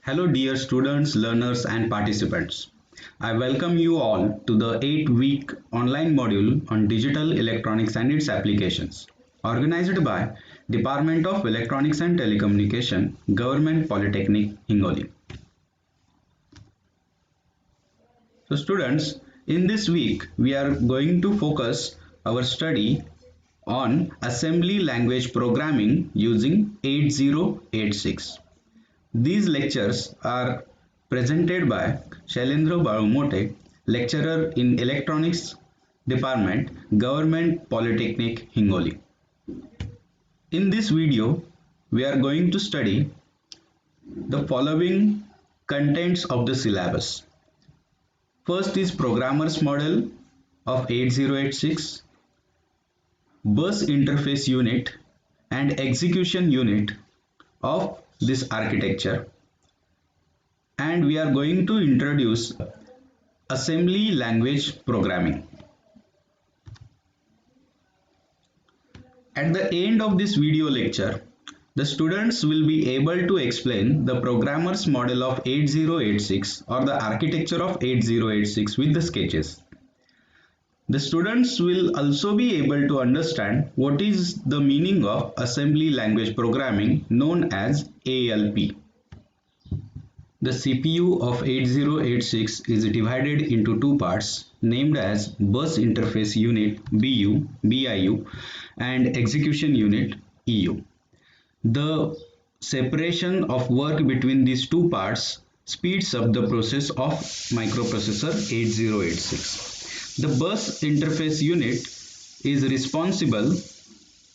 Hello dear students, learners and participants. I welcome you all to the 8-week online module on digital electronics and its applications, organized by Department of Electronics and Telecommunication, Government Polytechnic, Hingoli. So students, in this week we are going to focus our study on assembly language programming using 8086. These lectures are presented by Shailendra Balumote, lecturer in Electronics Department, Government Polytechnic, Hingoli. In this video, we are going to study the following contents of the syllabus. First is Programmer's Model of 8086, Bus Interface Unit and Execution Unit of this architecture, and we are going to introduce assembly language programming. At the end of this video lecture, the students will be able to explain the programmer's model of 8086 or the architecture of 8086 with the sketches. The students will also be able to understand what is the meaning of assembly language programming known as ALP. The CPU of 8086 is divided into two parts named as Bus Interface Unit BIU and Execution Unit EU. The separation of work between these two parts speeds up the process of microprocessor 8086. The bus interface unit is responsible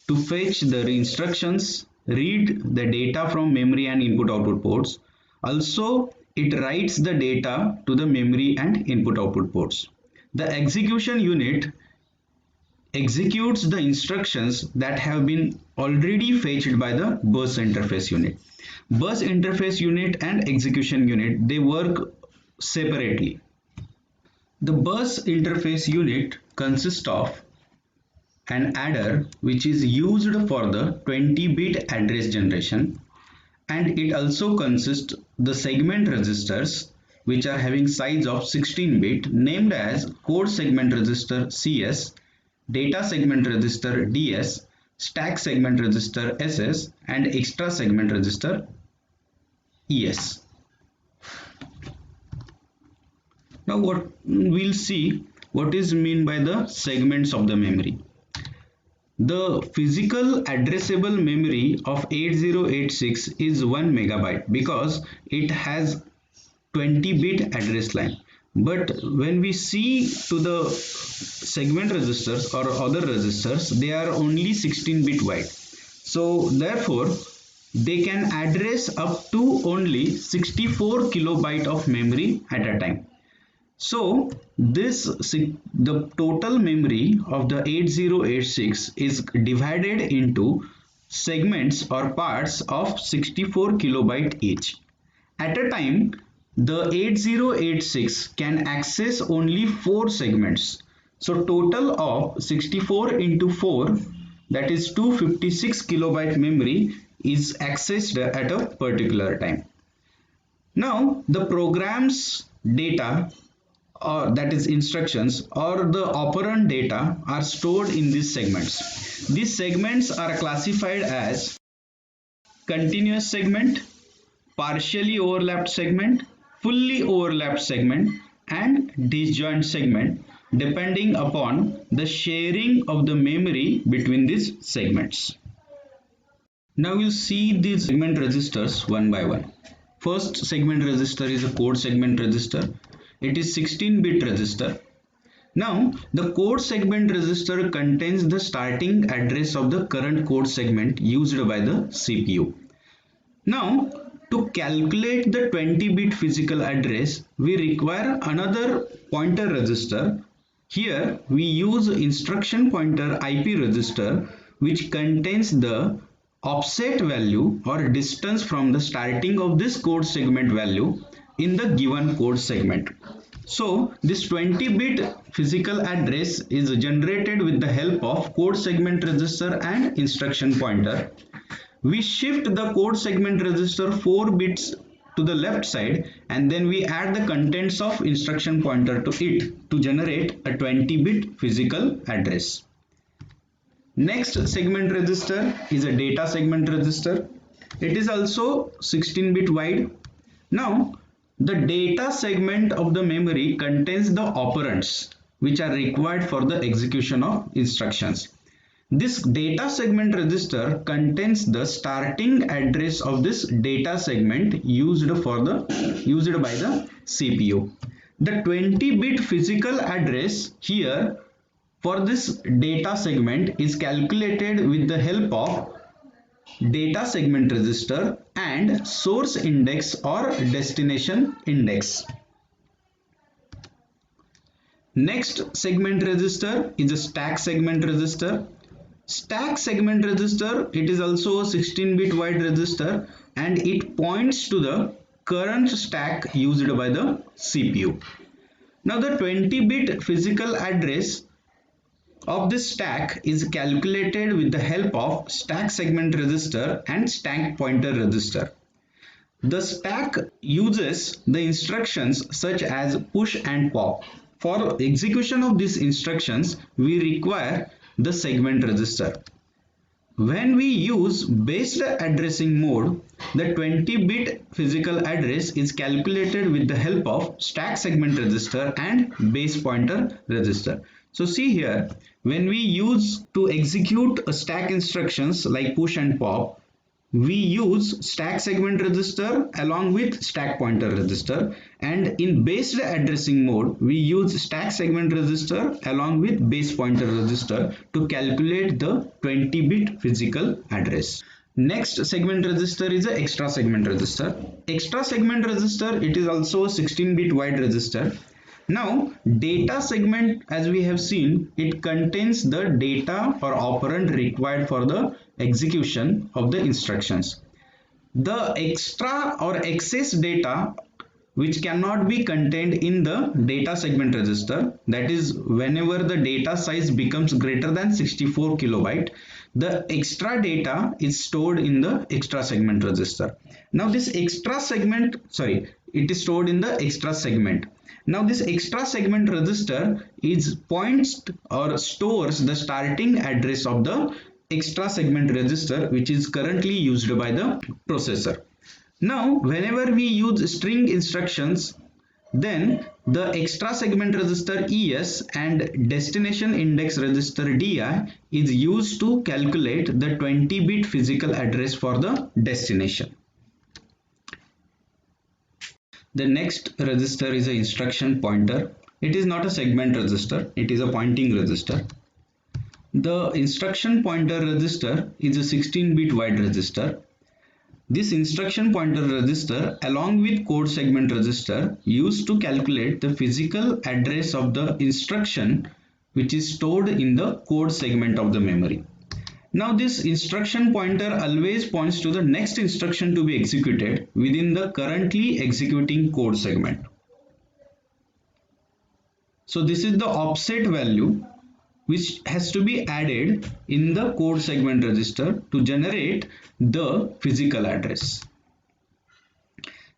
to fetch the instructions, read the data from memory and input-output ports. Also, it writes the data to the memory and input-output ports. The execution unit executes the instructions that have been already fetched by the bus interface unit. Bus interface unit and execution unit, they work separately. The bus interface unit consists of an adder which is used for the 20-bit address generation, and it also consists the segment registers which are having size of 16-bit named as code segment register CS, data segment register DS, stack segment register SS, and extra segment register ES. Now we'll see what is meant by the segments of the memory. The physical addressable memory of 8086 is 1 megabyte because it has 20-bit address line. But when we see to the segment registers or other registers, they are only 16-bit wide. So therefore, they can address up to only 64 kilobyte of memory at a time. So the total memory of the 8086 is divided into segments or parts of 64 kilobyte each. At a time, the 8086 can access only 4 segments. So total of 64 into 4, that is 256 kilobyte memory is accessed at a particular time. Now the program's data, or that is instructions or the operand data, are stored in these segments. These segments are classified as continuous segment, partially overlapped segment, fully overlapped segment, and disjoint segment, depending upon the sharing of the memory between these segments. Now you see these segment registers one by one. First segment register is a code segment register. It is 16-bit register. Now the code segment register contains the starting address of the current code segment used by the CPU. Now to calculate the 20-bit physical address, we require another pointer register. Here we use instruction pointer IP register, which contains the offset value or distance from the starting of this code segment value in the given code segment. So this 20-bit physical address is generated with the help of code segment register and instruction pointer. We shift the code segment register 4 bits to the left side, and then we add the contents of instruction pointer to it to generate a 20-bit physical address. Next segment register is a data segment register. It is also 16-bit wide. Now, the data segment of the memory contains the operands which are required for the execution of instructions. This data segment register contains the starting address of this data segment used by the CPU. The 20-bit physical address here for this data segment is calculated with the help of data segment register and source index or destination index. Next segment register is a stack segment register. Stack segment register, it is also a 16-bit wide register and it points to the current stack used by the CPU. Now the 20-bit physical address of this stack is calculated with the help of stack segment register and stack pointer register. The stack uses the instructions such as push and pop. For execution of these instructions, we require the segment register. When we use based addressing mode, the 20-bit physical address is calculated with the help of stack segment register and base pointer register. So see here, when we use to execute a stack instructions like push and pop, we use stack segment register along with stack pointer register, and in based addressing mode we use stack segment register along with base pointer register to calculate the 20-bit physical address. Next segment register is a extra segment register. Extra segment register, it is also a 16-bit wide register. Now data segment, as we have seen, it contains the data or operand required for the execution of the instructions. The extra or excess data which cannot be contained in the data segment register, that is whenever the data size becomes greater than 64 kilobyte, the extra data is stored in the extra segment register. Now this extra segment, it is stored in the extra segment. Now this extra segment register is points or stores the starting address of the extra segment register which is currently used by the processor. Now whenever we use string instructions, then the extra segment register ES and destination index register DI is used to calculate the 20-bit physical address for the destination. The next register is an instruction pointer. It is not a segment register, it is a pointing register. The instruction pointer register is a 16-bit wide register. This instruction pointer register along with code segment register used to calculate the physical address of the instruction which is stored in the code segment of the memory. Now this instruction pointer always points to the next instruction to be executed within the currently executing code segment. So this is the offset value which has to be added in the code segment register to generate the physical address.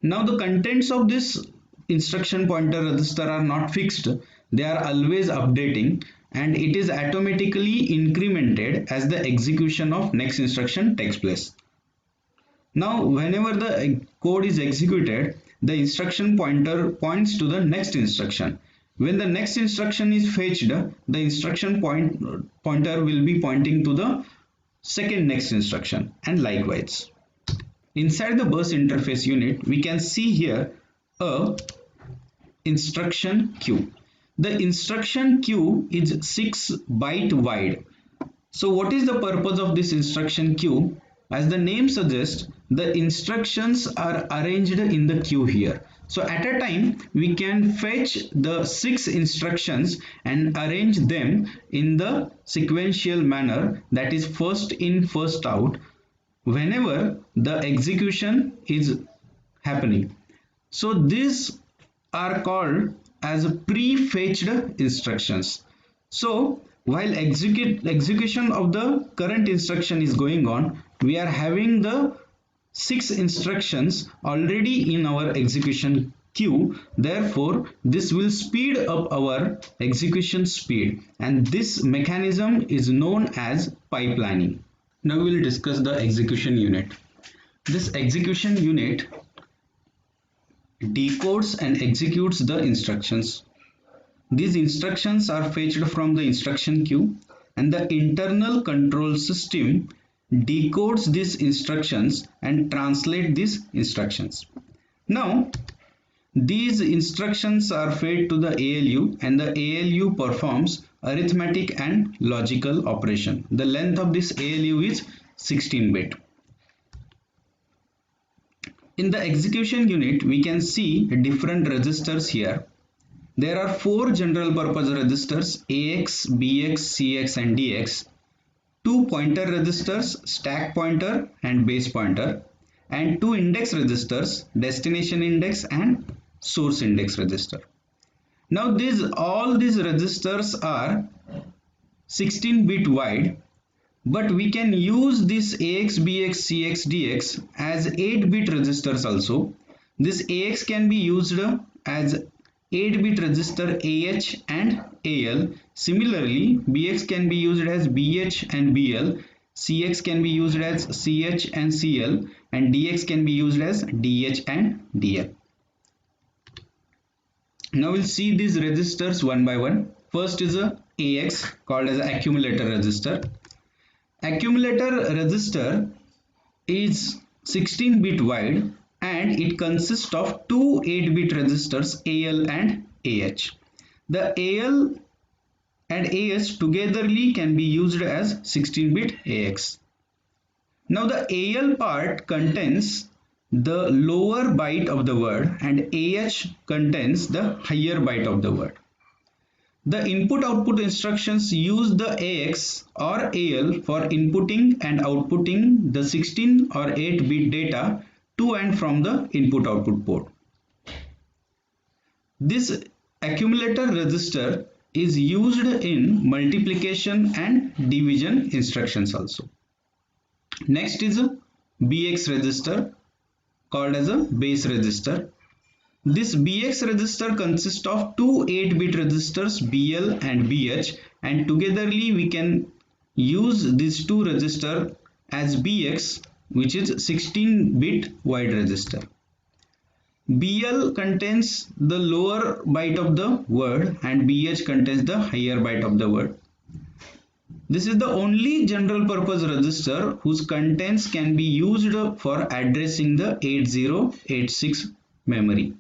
Now the contents of this instruction pointer register are not fixed, they are always updating, and it is automatically incremented as the execution of next instruction takes place. Now whenever the code is executed, the instruction pointer points to the next instruction. When the next instruction is fetched, the instruction pointer will be pointing to the second next instruction, and likewise. Inside the bus interface unit, we can see here a instruction queue. The instruction queue is 6-byte wide. So what is the purpose of this instruction queue? As the name suggests, the instructions are arranged in the queue here. So at a time, we can fetch the 6 instructions and arrange them in the sequential manner, that is first in, first out, whenever the execution is happening. So these are called as pre-fetched instructions. So while execution of the current instruction is going on, we are having the 6 instructions already in our execution queue. Therefore, this will speed up our execution speed, and this mechanism is known as pipelining. Now we will discuss the execution unit. This execution unit decodes and executes the instructions. These instructions are fetched from the instruction queue, and the internal control system decodes these instructions and translate these instructions. Now, these instructions are fed to the ALU, and the ALU performs arithmetic and logical operation. The length of this ALU is 16-bit. In the execution unit, we can see different registers here. There are 4 general purpose registers, AX, BX, CX and DX, 2 pointer registers, stack pointer and base pointer, and 2 index registers, destination index and source index register. Now all these registers are 16-bit wide, but we can use this AX, BX, CX, DX as 8-bit registers also. This AX can be used as 8-bit register AH and AL. Similarly, BX can be used as BH and BL, CX can be used as CH and CL, and DX can be used as DH and DL. Now we'll see these registers one by one. First is a AX, called as accumulator register. Accumulator register is 16-bit wide, and it consists of 2 8-bit registers AL and AH. The AL and AH togetherly can be used as 16-bit AX. Now the AL part contains the lower byte of the word, and AH contains the higher byte of the word. The input-output instructions use the AX or AL for inputting and outputting the 16 or 8-bit data to and from the input-output port. This accumulator register is used in multiplication and division instructions also. Next is a BX register, called as a base register. This BX register consists of 2 8-bit registers BL and BH, and togetherly we can use these 2 registers as BX, which is 16-bit wide register. BL contains the lower byte of the word, and BH contains the higher byte of the word. This is the only general purpose register whose contents can be used for addressing the 8086 memory.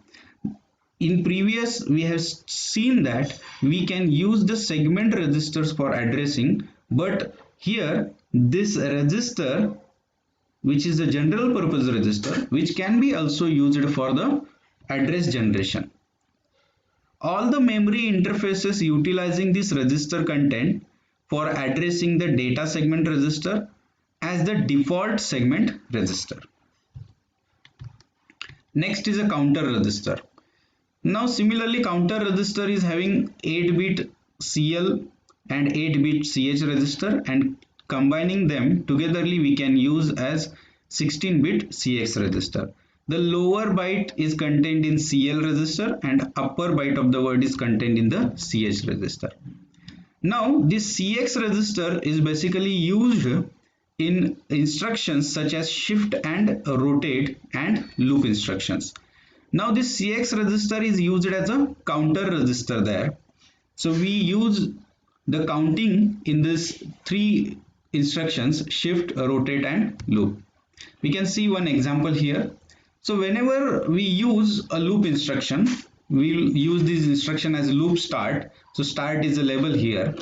In previous, we have seen that we can use the segment registers for addressing, but here this register, which is the general purpose register, which can be also used for the address generation. All the memory interfaces utilizing this register content for addressing the data segment register as the default segment register. Next is a counter register. Now similarly, counter register is having 8-bit CL and 8-bit CH register, and combining them togetherly we can use as 16-bit CX register. The lower byte is contained in CL register and upper byte of the word is contained in the CH register. Now this CX register is basically used in instructions such as shift and rotate and loop instructions. Now this CX register is used as a counter register there. So we use the counting in these 3 instructions: shift, rotate and loop. We can see one example here. So whenever we use a loop instruction, we'll use this instruction as loop start. So start is a label here.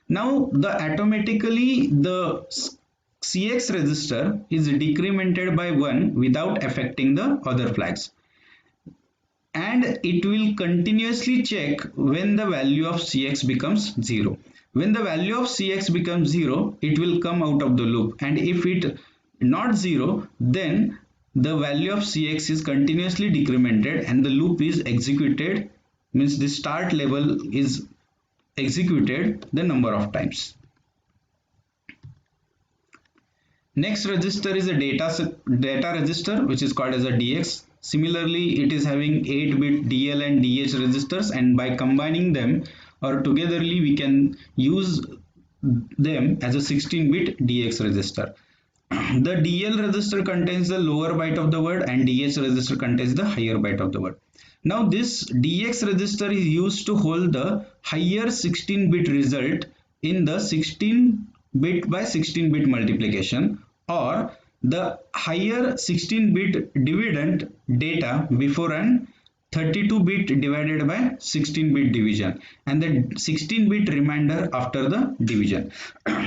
Now automatically the CX register is decremented by 1 without affecting the other flags, and it will continuously check when the value of CX becomes 0. When the value of CX becomes 0, it will come out of the loop, and if it not 0, then the value of CX is continuously decremented and the loop is executed, means the start label is executed the number of times. Next register is a data register, which is called as a DX. Similarly, it is having 8-bit DL and DH registers, and by combining them or togetherly, we can use them as a 16-bit DX register. The DL register contains the lower byte of the word and DH register contains the higher byte of the word. Now this DX register is used to hold the higher 16-bit result in the 16-bit by 16-bit multiplication, or the higher 16-bit dividend data before an 32-bit divided by 16-bit division, and the 16-bit remainder after the division.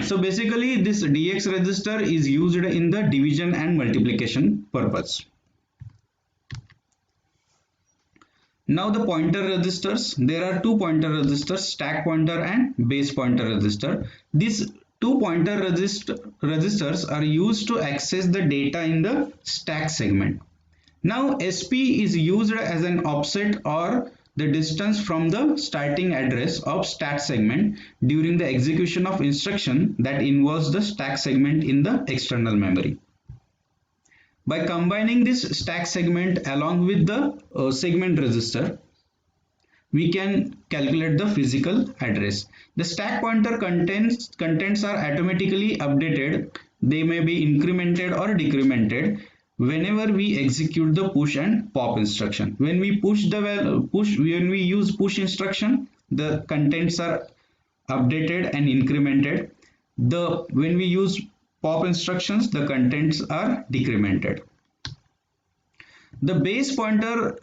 So basically this DX register is used in the division and multiplication purpose. Now the pointer registers, there are two pointer registers, stack pointer and base pointer register. These two pointer registers are used to access the data in the stack segment. Now SP is used as an offset or the distance from the starting address of stack segment during the execution of instruction that involves the stack segment in the external memory. By combining this stack segment along with the segment register, we can calculate the physical address. The stack pointer contents are automatically updated. They may be incremented or decremented whenever we execute the push and pop instruction. When we when we use push instruction, the contents are updated and incremented. When we use pop instructions, the contents are decremented. The base pointer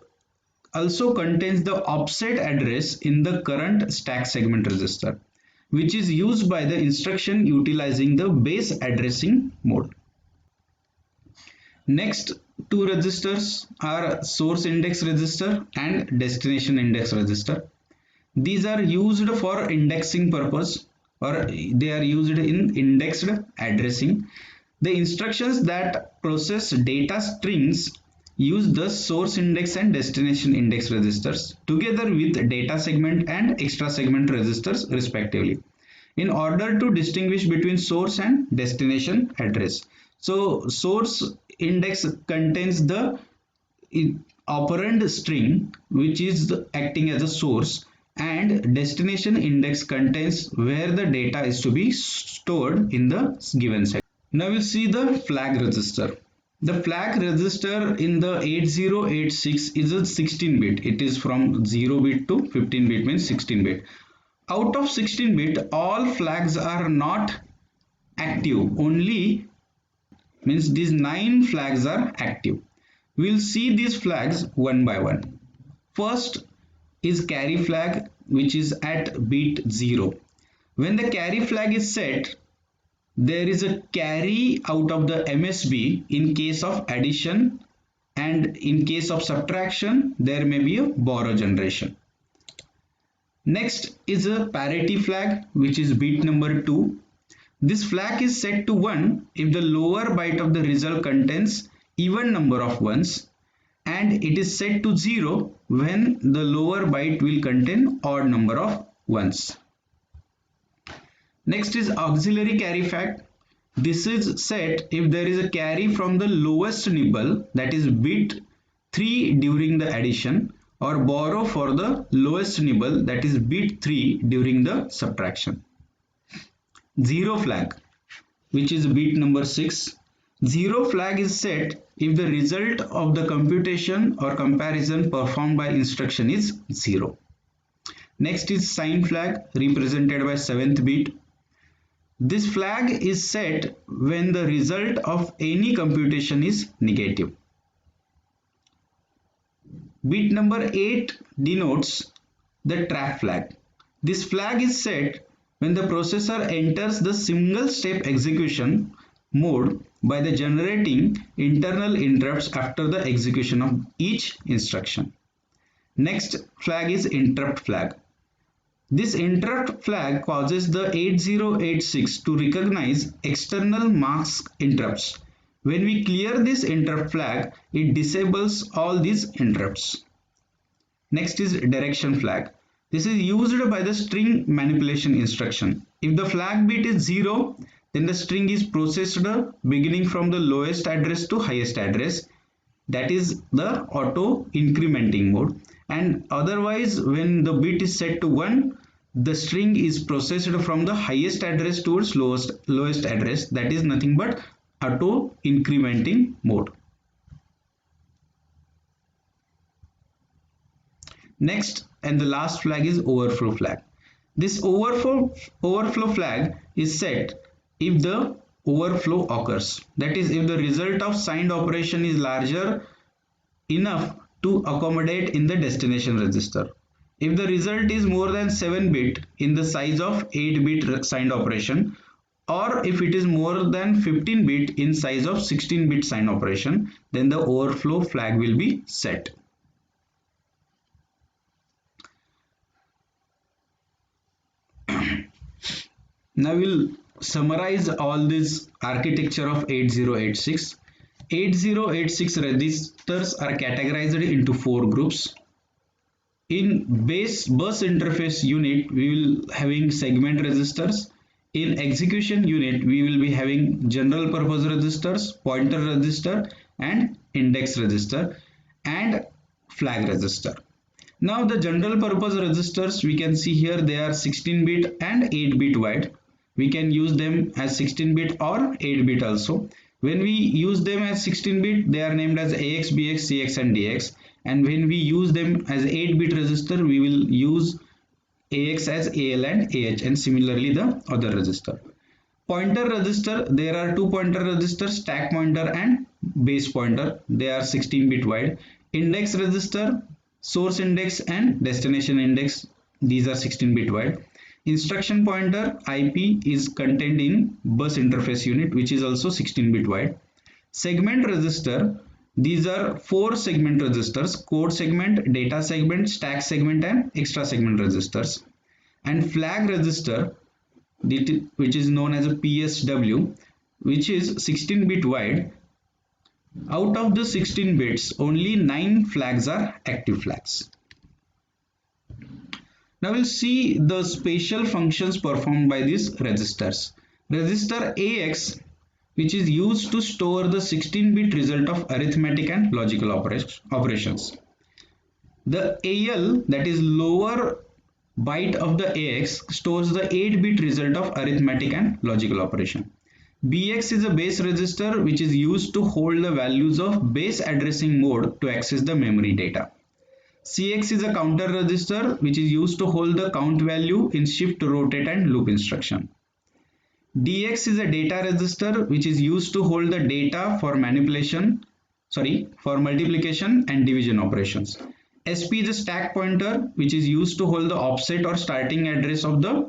also contains the offset address in the current stack segment register, which is used by the instruction utilizing the base addressing mode. Next two registers are source index register and destination index register. These are used for indexing purpose, or they are used in indexed addressing. The instructions that process data strings use the source index and destination index registers together with data segment and extra segment registers respectively, in order to distinguish between source and destination address. So source index contains the operand string which is acting as a source, and destination index contains where the data is to be stored in the given segment. Now we'll see the flag register. The flag register in the 8086 is a 16-bit. It is from 0-bit to 15-bit, means 16-bit. Out of 16-bit, all flags are not active. Only means these 9 flags are active. We'll see these flags one by one. First is carry flag, which is at bit 0. When the carry flag is set, there is a carry out of the MSB in case of addition, and in case of subtraction there may be a borrow generation. Next is a parity flag, which is bit number 2. This flag is set to 1 if the lower byte of the result contains even number of ones, and it is set to 0 when the lower byte will contain odd number of ones. Next is auxiliary carry flag. This is set if there is a carry from the lowest nibble, that is bit 3 during the addition, or borrow for the lowest nibble, that is bit 3 during the subtraction. Zero flag, which is bit number 6. Zero flag is set if the result of the computation or comparison performed by instruction is 0. Next is sign flag, represented by 7th bit. This flag is set when the result of any computation is negative. Bit number 8 denotes the trap flag. This flag is set when the processor enters the single step execution mode by the generating internal interrupts after the execution of each instruction. Next flag is interrupt flag. This interrupt flag causes the 8086 to recognize external mask interrupts. When we clear this interrupt flag, it disables all these interrupts. Next is direction flag. This is used by the string manipulation instruction. If the flag bit is 0, then the string is processed beginning from the lowest address to highest address. That is the auto incrementing mode. And otherwise, when the bit is set to 1, the string is processed from the highest address towards lowest address. That is nothing but auto incrementing mode. Next and the last flag is overflow flag. This overflow flag is set if the overflow occurs. That is, if the result of signed operation is larger enough to accommodate in the destination register. If the result is more than 7 bit in the size of 8 bit signed operation, or if it is more than 15 bit in size of 16 bit signed operation, then the overflow flag will be set. Now we'll summarize all this architecture of 8086. 8086 registers are categorized into 4 groups. In bus interface unit, we will having segment registers. In execution unit, we will be having general purpose registers, pointer register, and index register, and flag register. Now the general purpose registers, we can see here they are 16 bit and 8 bit wide. We can use them as 16 bit or 8 bit also. When we use them as 16 bit, they are named as AX, BX, CX and DX. And when we use them as 8 bit register, we will use AX as AL and AH, and similarly the other register. Pointer register, there are 2 pointer registers, stack pointer and base pointer. They are 16 bit wide. Index register, source index and destination index, these are 16 bit wide. Instruction pointer IP is contained in bus interface unit, which is also 16 bit wide. Segment register, these are 4 segment registers: code segment, data segment, stack segment and extra segment registers. And flag register, which is known as a PSW, which is 16 bit wide. Out of the 16 bits, only 9 flags are active flags. Now we'll see the special functions performed by these registers. Register AX, which is used to store the 16-bit result of arithmetic and logical operations. The AL, that is lower byte of the AX, stores the 8-bit result of arithmetic and logical operation. BX is a base register which is used to hold the values of base addressing mode to access the memory data. CX is a counter register which is used to hold the count value in shift, rotate and loop instruction. DX is a data register which is used to hold the data for multiplication and division operations. SP is a stack pointer which is used to hold the offset or starting address of the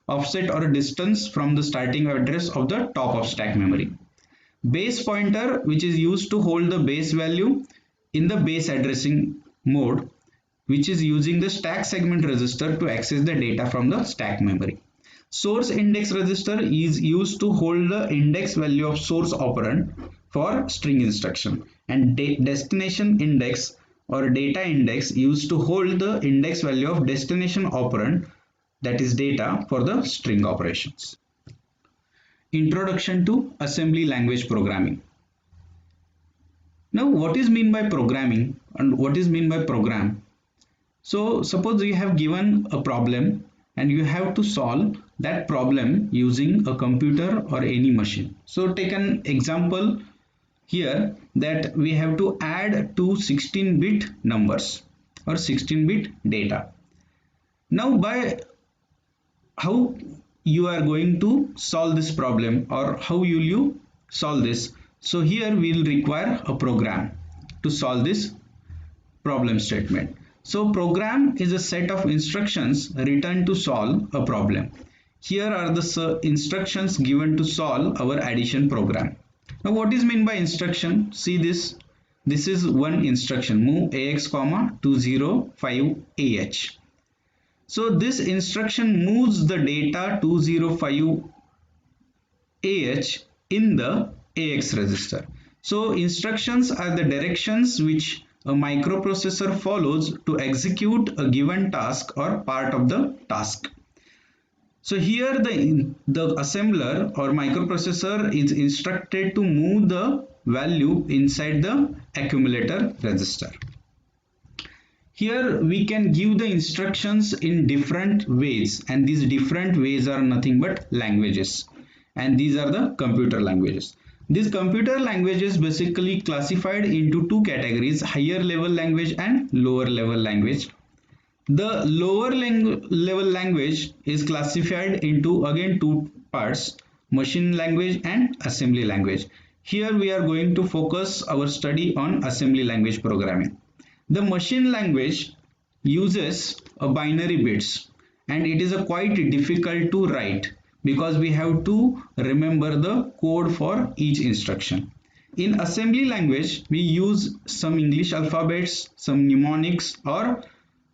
offset or distance from the starting address of the top of stack memory. Base pointer, which is used to hold the base value in the base addressing mode, which is using the stack segment register to access the data from the stack memory. Source index register is used to hold the index value of source operand for string instruction, and destination index or data index used to hold the index value of destination operand, that is data, for the string operations. Introduction to assembly language programming. Now, what is meant by programming and what is meant by program? So, suppose you have given a problem and you have to solve that problem using a computer or any machine. So, take an example here that we have to add two 16-bit numbers or 16-bit data. Now, by how you are going to solve this problem, or how will you solve this? So here we will require a program to solve this problem statement. So program is a set of instructions written to solve a problem. Here are the instructions given to solve our addition program. Now what is meant by instruction? See this. This is one instruction, move AX, 205AH. So this instruction moves the data 205AH in the AX register. So instructions are the directions which a microprocessor follows to execute a given task or part of the task. So here the assembler or microprocessor is instructed to move the value inside the accumulator register. Here we can give the instructions in different ways, and these different ways are nothing but languages, and these are the computer languages. These computer languages basically classified into two categories: higher level language and lower level language. The lower level language is classified into again two parts: machine language and assembly language. Here we are going to focus our study on assembly language programming. The machine language uses a binary bits, and it is a quite difficult to write because we have to remember the code for each instruction. In assembly language, we use some English alphabets, some mnemonics or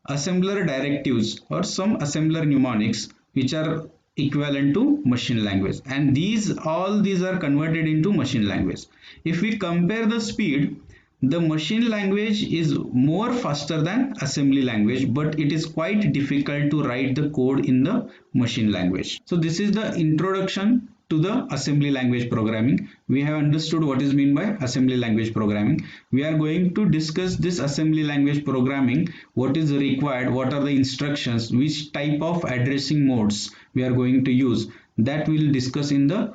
assembler directives or some assembler mnemonics which are equivalent to machine language, and all these are converted into machine language. If we compare the speed, the machine language is more faster than assembly language, but it is quite difficult to write the code in the machine language. So this is the introduction to the assembly language programming. We have understood what is meant by assembly language programming. We are going to discuss this assembly language programming, what is required, what are the instructions, which type of addressing modes we are going to use. That we will discuss in the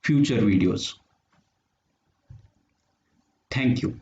future videos. Thank you.